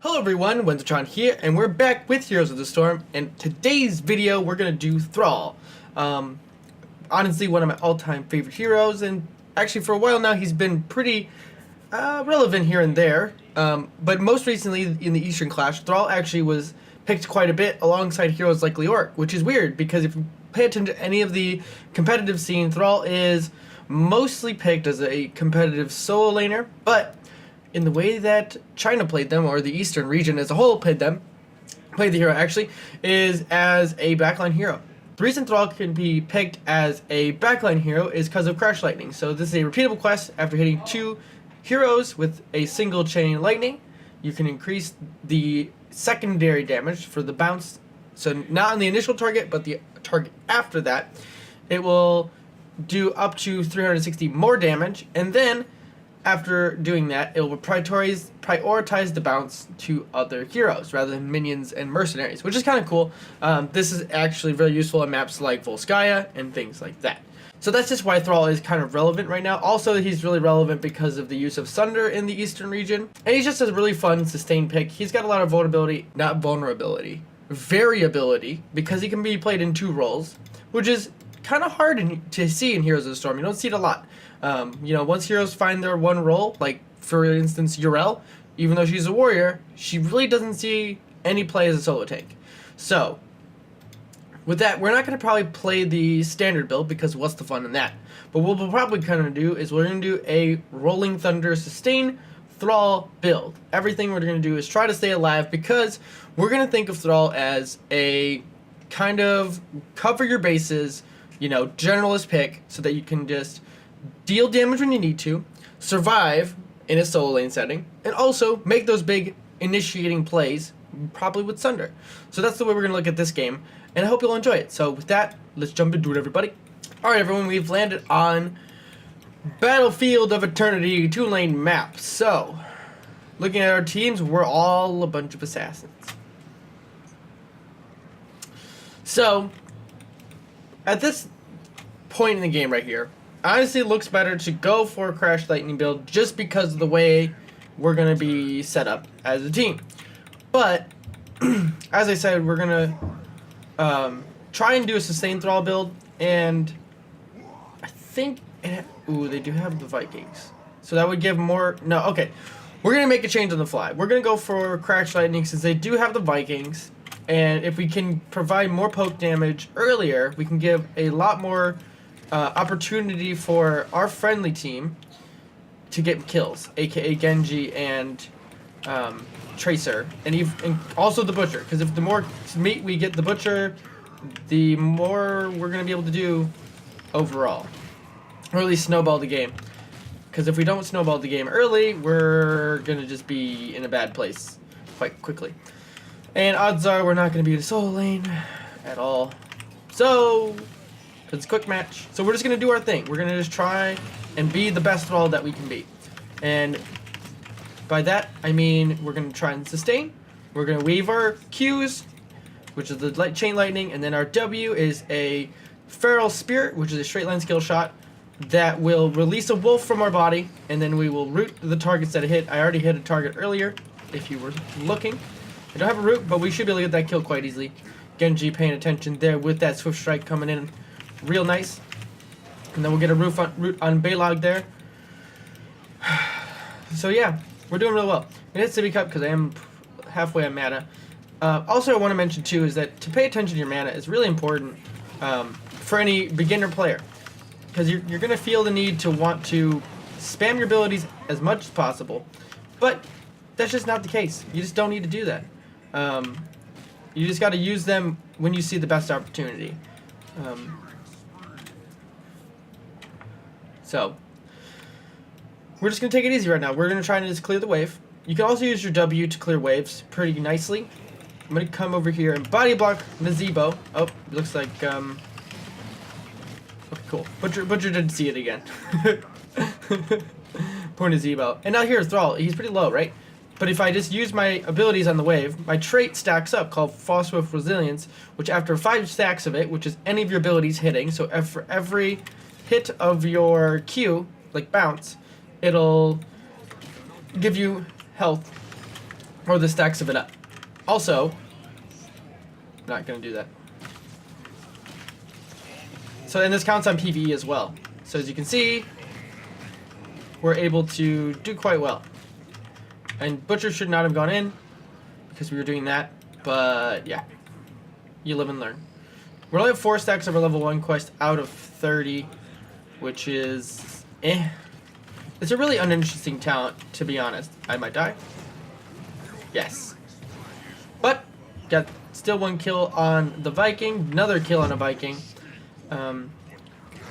Hello everyone, Wenzeltron here, and we're back with Heroes of the Storm, and today's video we're going to do Thrall. Honestly, one of my all-time favorite heroes, and actually for a while now he's been pretty relevant here and there, but most recently in the Eastern Clash, Thrall actually was picked quite a bit alongside heroes like Leoric, which is weird, because if you pay attention to any of the competitive scene, Thrall is mostly picked as a competitive solo laner, but in the way that China played them, or the Eastern region as a whole played the hero actually, is as a backline hero. The reason Thrall can be picked as a backline hero is because of Crash Lightning. So this is a repeatable quest. After hitting 2 heroes with a single chain lightning, you can increase the secondary damage for the bounce. So not on the initial target, but the target after that. It will do up to 360 more damage, and then after doing that, it will prioritize the bounce to other heroes rather than minions and mercenaries, which is kind of cool. This is actually very useful in maps like Volskaya and things like that. So that's just why Thrall is kind of relevant right now. Also, he's really relevant because of the use of Sunder in the Eastern region. And he's just a really fun, sustained pick. He's got a lot of variability, because he can be played in 2 roles, which is kind of hard to see in Heroes of the Storm. You don't see it a lot. Once heroes find their one role, like for instance Urel, even though she's a warrior, she really doesn't see any play as a solo tank. So with that, we're not going to probably play the standard build, because what's the fun in that? But what we'll probably kind of do is we're going to do a Rolling Thunder Sustain Thrall build. Everything we're going to do is try to stay alive, because we're going to think of Thrall as a kind of cover your bases, generalist pick, so that you can just deal damage when you need to, survive in a solo lane setting, and also make those big initiating plays, probably with Sunder. So that's the way we're going to look at this game, and I hope you'll enjoy it. So with that, let's jump into it, everybody. Alright everyone, we've landed on Battlefield of Eternity 2-lane map. So, looking at our teams, we're all a bunch of assassins. So, at this point in the game right here, honestly, it looks better to go for a Crash Lightning build just because of the way we're going to be set up as a team. But, as I said, we're going to try and do a Sustain Thrall build, and I think... Ooh, they do have the Vikings. So that would give more... No, okay. We're going to make a change on the fly. We're going to go for Crash Lightning since they do have the Vikings, and if we can provide more poke damage earlier, we can give a lot more opportunity for our friendly team to get kills, aka Genji and Tracer, and also the Butcher, because if the more meat we get the Butcher, the more we're going to be able to do overall, or at least snowball the game. Because if we don't snowball the game early, we're going to just be in a bad place quite quickly. And odds are we're not going to be in a solo lane at all. So it's a quick match. So we're just going to do our thing. We're going to just try and be the best Thrall that we can be. And by that, I mean we're going to try and sustain. We're going to weave our Qs, which is the Chain Lightning, and then our W is a Feral Spirit, which is a straight line skill shot that will release a wolf from our body, and then we will root the targets that hit. I already hit a target earlier, if you were looking. I don't have a root, but we should be able to get that kill quite easily. Genji paying attention there with that Swift Strike coming in real nice. And then we'll get a root on Baylog there. So yeah, we're doing real well. I hit City Cup because I am halfway on mana. Also, I want to mention too is that to pay attention to your mana is really important for any beginner player. Because you're going to feel the need to want to spam your abilities as much as possible. But that's just not the case. You just don't need to do that. You just got to use them when you see the best opportunity. So, we're just going to take it easy right now. We're going to try and just clear the wave. You can also use your W to clear waves pretty nicely. I'm going to come over here and body block Nazebo. Oh, it looks like... Okay, cool. Butcher didn't see it again. Poor Nazebo. And now here's Thrall. He's pretty low, right? But if I just use my abilities on the wave, my trait stacks up called False with Resilience, which after 5 stacks of it, which is any of your abilities hitting, so for every hit of your Q, like bounce, it'll give you health or the stacks of it up. Also, not gonna do that. So, and this counts on PvE as well. So as you can see, we're able to do quite well. And Butcher should not have gone in because we were doing that. But yeah, you live and learn. We only have 4 stacks of our level 1 quest out of 30, which is It's a really uninteresting talent, to be honest. I might die. Yes. But got still 1 kill on the Viking, another kill on a Viking.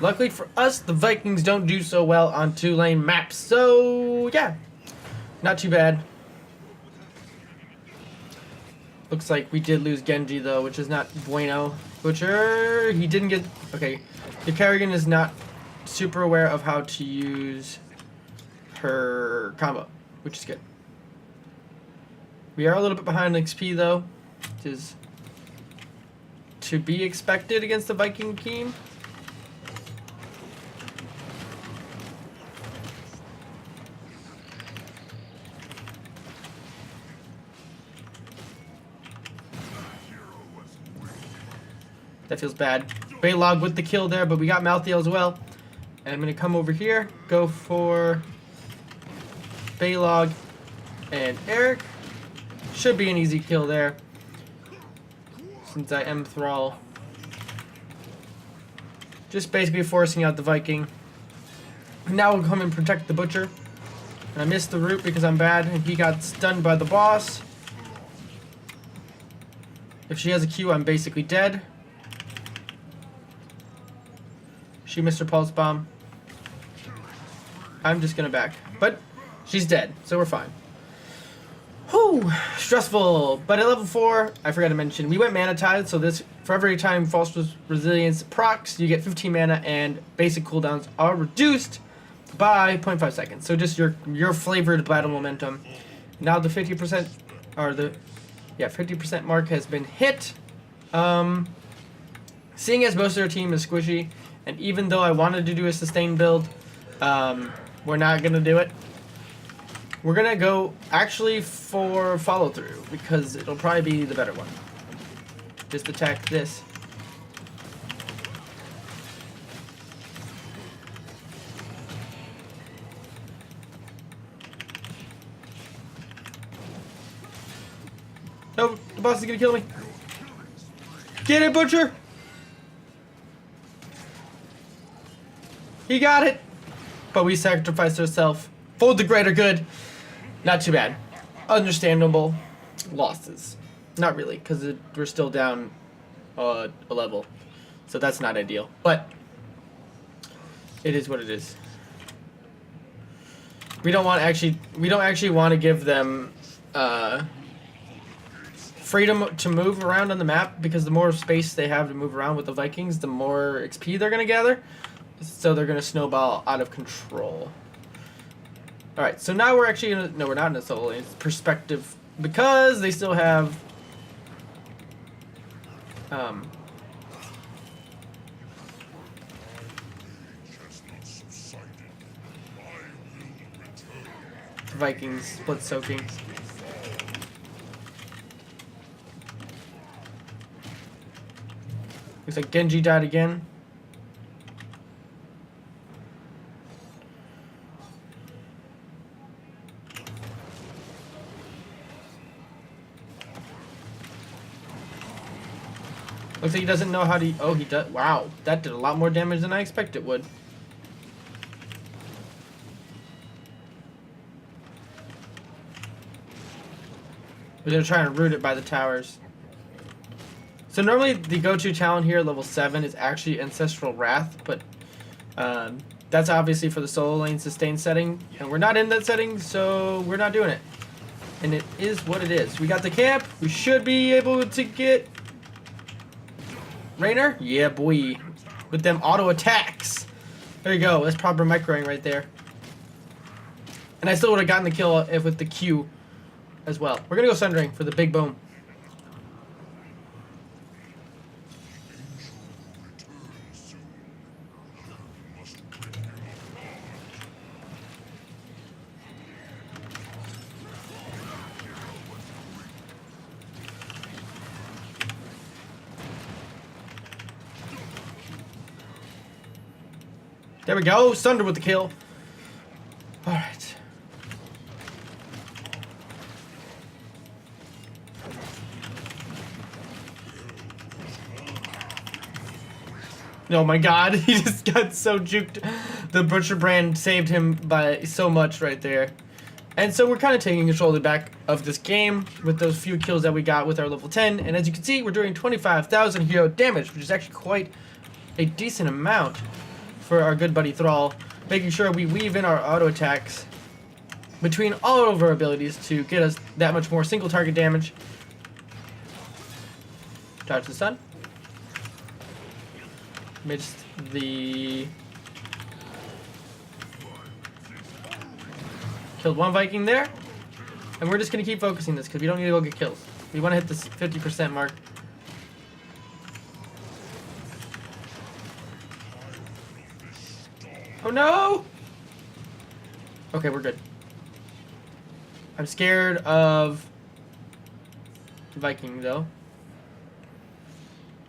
Luckily for us, the Vikings don't do so well on 2-lane maps, so yeah, not too bad. Looks like we did lose Genji though, which is not bueno. Butcher, he didn't get, okay, the Kerrigan is not super aware of how to use her combo, which is good. We are a little bit behind XP though, which is to be expected against the Viking team. That feels bad. Baylog with the kill there, but we got Malthael as well. And I'm going to come over here, go for Baylog and Eric. Should be an easy kill there, since I am Thrall. Just basically forcing out the Viking. Now we'll come and protect the Butcher. And I missed the root because I'm bad, and he got stunned by the boss. If she has a Q, I'm basically dead. She missed her pulse bomb. I'm just gonna back. But she's dead, so we're fine. Whew, stressful. But at level 4, I forgot to mention, we went mana tithe, so this, for every time false resilience procs, you get 15 mana, and basic cooldowns are reduced by 0.5 seconds. So just your flavored battle momentum. Now the 50% or the 50% mark has been hit. Seeing as most of our team is squishy, and even though I wanted to do a sustain build, we're not gonna do it. We're gonna go actually for follow through because it'll probably be the better one. Just attack this. No, the boss is gonna kill me. Get it, Butcher! He got it! But we sacrificed ourselves for the greater good. Not too bad. Understandable losses. Not really, because we're still down a level. So that's not ideal. But it is what it is. We don't actually want to give them freedom to move around on the map, because the more space they have to move around with the Vikings, the more XP they're going to gather. So they're going to snowball out of control. Alright, so now we're actually in a... No, we're not in a solo lane. It's perspective, because they still have... Vikings split soaking. Looks like Genji died again. Looks like he doesn't know how to... Oh, he does. Wow, that did a lot more damage than I expected it would. We're going to try and root it by the towers. So normally the go-to talent here at level 7 is actually Ancestral Wrath, but that's obviously for the solo lane sustain setting, and we're not in that setting, so we're not doing it. And it is what it is. We got the camp. We should be able to get... Rainer? Yeah, boy. With them auto attacks. There you go. That's proper microing right there. And I still would have gotten the kill if with the Q as well. We're going to go Sundering for the big boom. There we go. Sunder with the kill. All right. Oh my god, he just got so juked. The Butcher Brand saved him by so much right there. And so we're kind of taking control of the back of this game with those few kills that we got with our level 10. And as you can see, we're doing 25,000 hero damage, which is actually quite a decent amount for our good buddy Thrall. Making sure we weave in our auto attacks between all of our abilities to get us that much more single target damage. Dodge the stun. Missed the... Killed one Viking there. And we're just going to keep focusing this because we don't need to go get kills. We want to hit this 50% mark. Oh no! Okay, we're good. I'm scared of Viking though.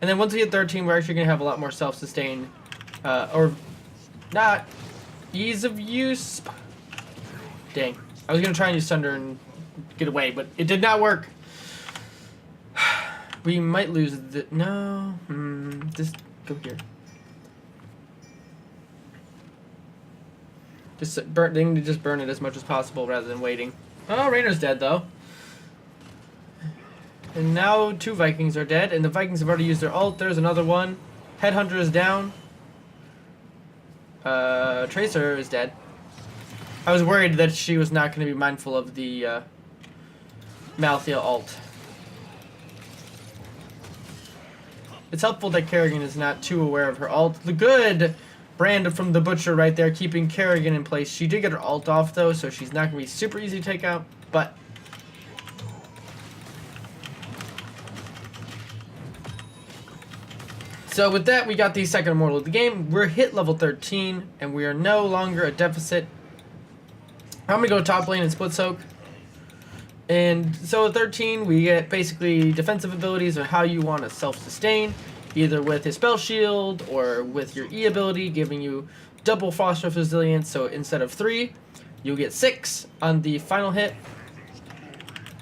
And then once we hit 13, we're actually going to have a lot more self-sustain, or not ease of use. Dang. I was going to try and use Thunder and get away, but it did not work. We might lose the... No. Just go here. Just burn. They need to just burn it as much as possible rather than waiting. Oh, Rainer's dead, though. And now 2 Vikings are dead, and the Vikings have already used their ult. There's another one. Headhunter is down. Tracer is dead. I was worried that she was not going to be mindful of the Malthea ult. It's helpful that Kerrigan is not too aware of her ult. The good brand from the Butcher right there, keeping Kerrigan in place. She did get her ult off, though, so she's not going to be super easy to take out, but... So with that, we got the second immortal of the game. We're hit level 13, and we are no longer a deficit. I'm going to go top lane and split soak. And so at 13, we get basically defensive abilities or how you want to self-sustain, either with his spell shield or with your E ability, giving you double phosphorus resilience. So instead of 3, you'll get 6 on the final hit.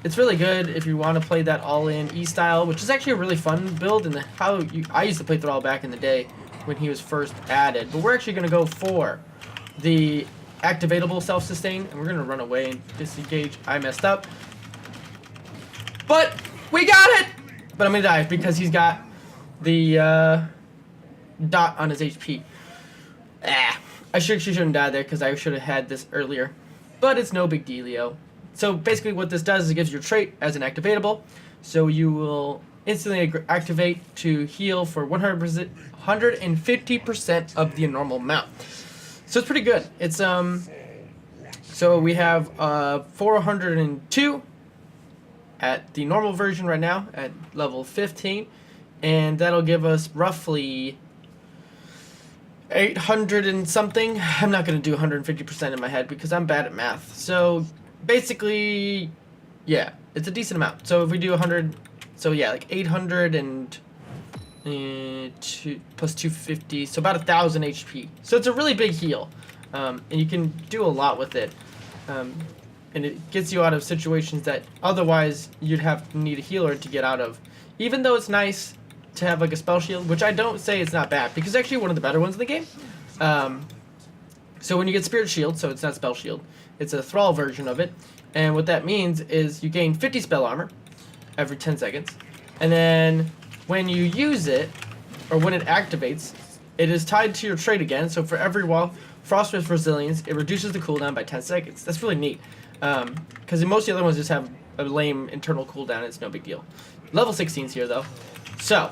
It's really good if you want to play that all-in E style, which is actually a really fun build. And I used to play Thrall back in the day when he was first added. But we're actually going to go for the activatable self-sustain, and we're going to run away and disengage. I messed up. But we got it! But I'm going to die because he's got the dot on his HP. I shouldn't die there because I should have had this earlier. But it's no big dealio. So basically what this does is it gives your trait as an activatable. So you will instantly activate to heal for 150% of the normal amount. So it's pretty good. It's so we have 402 at the normal version right now at level 15, and that'll give us roughly 800 and something. I'm not going to do 150% in my head because I'm bad at math. So basically, yeah, it's a decent amount. So if we do 100, so yeah, like 800 and plus 250, so about 1,000 HP. So it's a really big heal, and you can do a lot with it. And it gets you out of situations that otherwise you'd need a healer to get out of. Even though it's nice to have like a spell shield, which I don't say it's not bad, because it's actually one of the better ones in the game. So when you get Spirit Shield, so it's not Spell Shield, it's a Thrall version of it, and what that means is you gain 50 spell armor every 10 seconds, and then when you use it, or when it activates, it is tied to your trait again, so for every Phosphorus Resilience, it reduces the cooldown by 10 seconds. That's really neat, because most of the other ones just have a lame internal cooldown, it's no big deal. Level 16's here, though. So,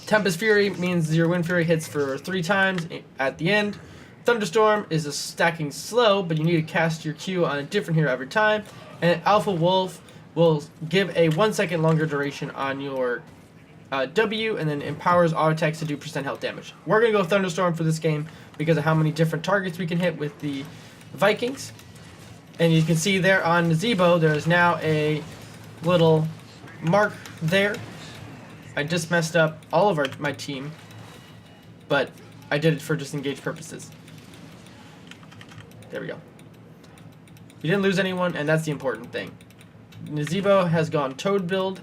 Tempest Fury means your Wind Fury hits for 3 times at the end. Thunderstorm is a stacking slow, but you need to cast your Q on a different hero every time. And Alpha Wolf will give a 1 second longer duration on your W, and then empowers auto attacks to do % health damage. We're going to go Thunderstorm for this game because of how many different targets we can hit with the Vikings. And you can see there on Zebo, there's now a little mark there. I just messed up all of my team, but I did it for just engage purposes. There we go. You didn't lose anyone, and that's the important thing. Nazebo has gone Toad build,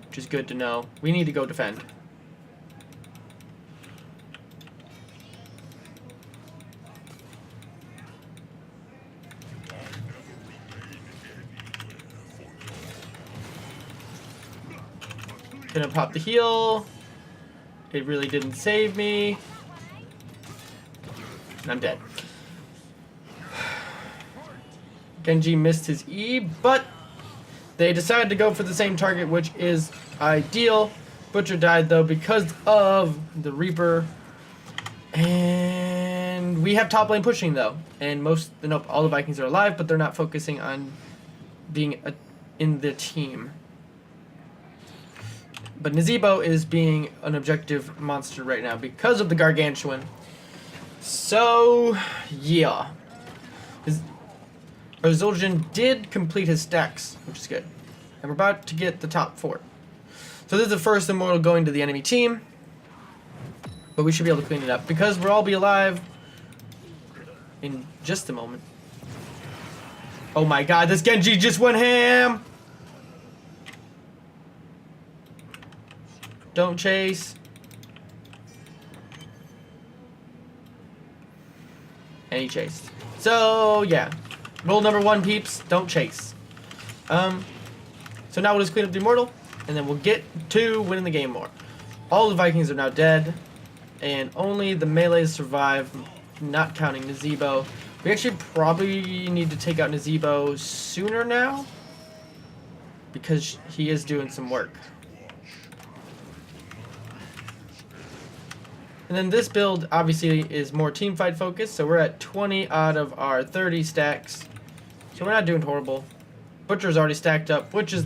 which is good to know. We need to go defend. Gonna pop the heal. It really didn't save me. And I'm dead. Genji missed his E, but they decided to go for the same target, which is ideal. Butcher died though because of the Reaper. And we have top lane pushing though. And nope, all the Vikings are alive, but they're not focusing on being in the team. But Nazebo is being an objective monster right now because of the Gargantuan. So, yeah. Our Zul'jin did complete his stacks, which is good. And we're about to get the top 4. So this is the first Immortal going to the enemy team. But we should be able to clean it up because we'll all be alive in just a moment. Oh my god, this Genji just went ham! Don't chase. And he chased. So, yeah. Rule number 1, peeps, don't chase. So now we'll just clean up the Immortal, and then we'll get to winning the game more. All the Vikings are now dead, and only the melees survive, not counting Nazebo. We actually probably need to take out Nazebo sooner now, because he is doing some work. And then this build obviously is more teamfight focused, so we're at 20 out of our 30 stacks. So we're not doing horrible. Butcher's already stacked up, which is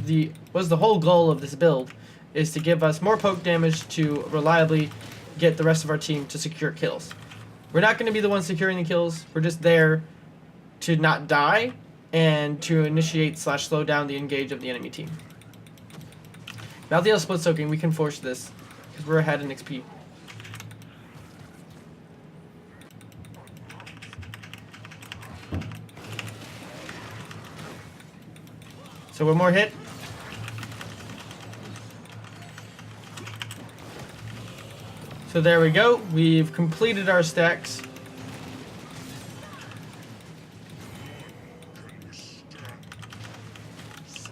was the whole goal of this build, is to give us more poke damage to reliably get the rest of our team to secure kills. We're not going to be the ones securing the kills. We're just there to not die and to initiate / slow down the engage of the enemy team. Malthael split soaking, we can force this because we're ahead in XP. So one more hit. So there we go. We've completed our stacks.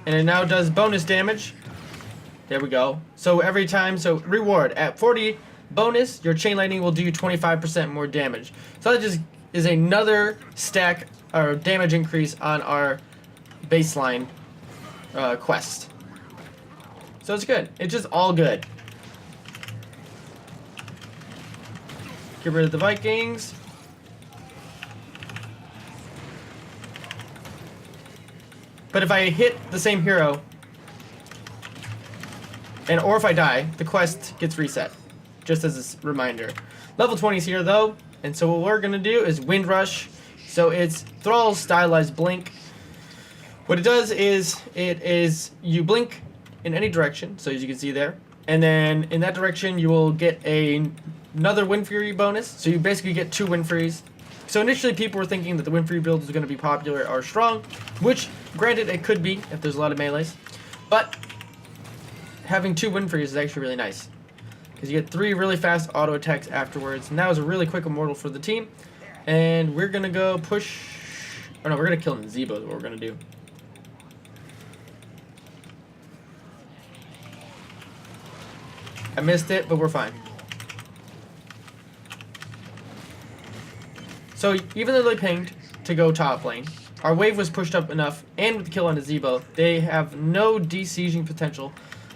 And it now does bonus damage. There we go. So every time, so reward. At 40 bonus, your chain lightning will do 25% more damage. So that just is another stack or damage increase on our baseline quest. So it's good. It's just all good. Get rid of the Vikings. But if I hit the same hero, or if I die, the quest gets reset. Just as a reminder. Level 20 is here though, and so what we're gonna do is Wind Rush. So it's Thrall's stylized blink. What it does is, you blink in any direction, so as you can see there, and then in that direction you will get another Wind Fury bonus, so you basically get 2 Wind Furies. So initially people were thinking that the Wind Fury build is going to be popular or strong, which, granted, it could be if there's a lot of melees, but having 2 Wind Furies is actually really nice, because you get 3 really fast auto attacks afterwards, and that was a really quick Immortal for the team, and we're going to go push, or no, we're going to kill Nazebo is what we're going to do. I missed it, but we're fine. So even though they pinged to go top lane, our wave was pushed up enough, and with the kill on Nazebo, they have no de-sieging potential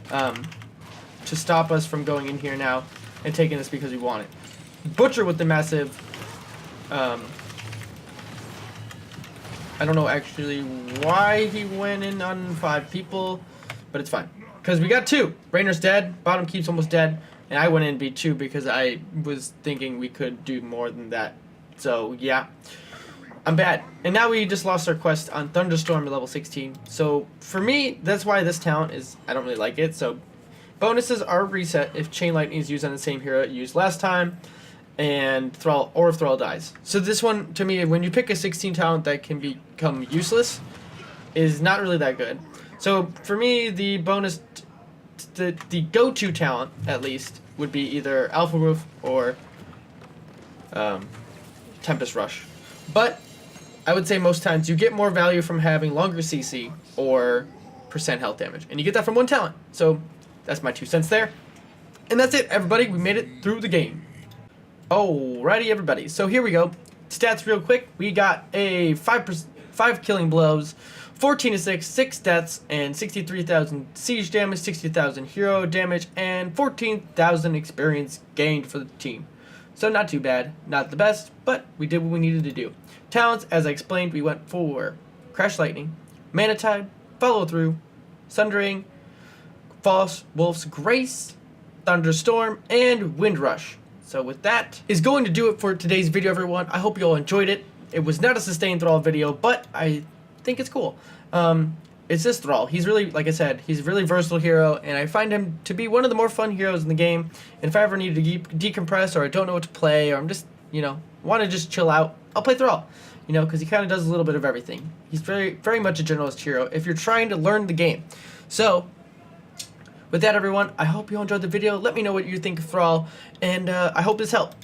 to stop us from going in here now and taking this because we want it. Butcher with the massive... I don't know actually why he went in on 5 people, but it's fine. Because we got 2. Rainer's dead, bottom keep's almost dead, and I went in B2 because I was thinking we could do more than that. So, yeah. I'm bad. And now we just lost our quest on Thunderstorm at level 16. So, for me, that's why this talent is... I don't really like it. So, bonuses are reset if Chain Lightning is used on the same hero used last time. and Thrall dies. So this one, to me, when you pick a 16 talent that can become useless, is not really that good. So for me, the bonus, the go-to talent, at least, would be either Alpha Roof or Tempest Rush. But I would say most times you get more value from having longer CC or percent health damage. And you get that from one talent. So that's my 2 cents there. And that's it, everybody. We made it through the game. Alrighty, everybody. So here we go. Stats real quick. We got a 5 killing blows, 14 to 6, 6 deaths, and 63,000 siege damage, 60,000 hero damage, and 14,000 experience gained for the team. So not too bad. Not the best, but we did what we needed to do. Talents, as I explained, we went for Crash Lightning, Mana Tide, Follow Through, Sundering, False Wolf's Grace, Thunderstorm, and Wind Rush. So with that is going to do it for today's video, everyone. I hope you all enjoyed it. It was not a sustained Thrall video, but I think it's cool. It's this Thrall. He's really, like I said, he's a really versatile hero, and I find him to be one of the more fun heroes in the game. And if I ever need to decompress, or I don't know what to play, or I'm just, want to just chill out, I'll play Thrall. Because he kind of does a little bit of everything. He's very, very much a generalist hero if you're trying to learn the game. So, with that, everyone, I hope you all enjoyed the video. Let me know what you think of Thrall, and I hope this helped.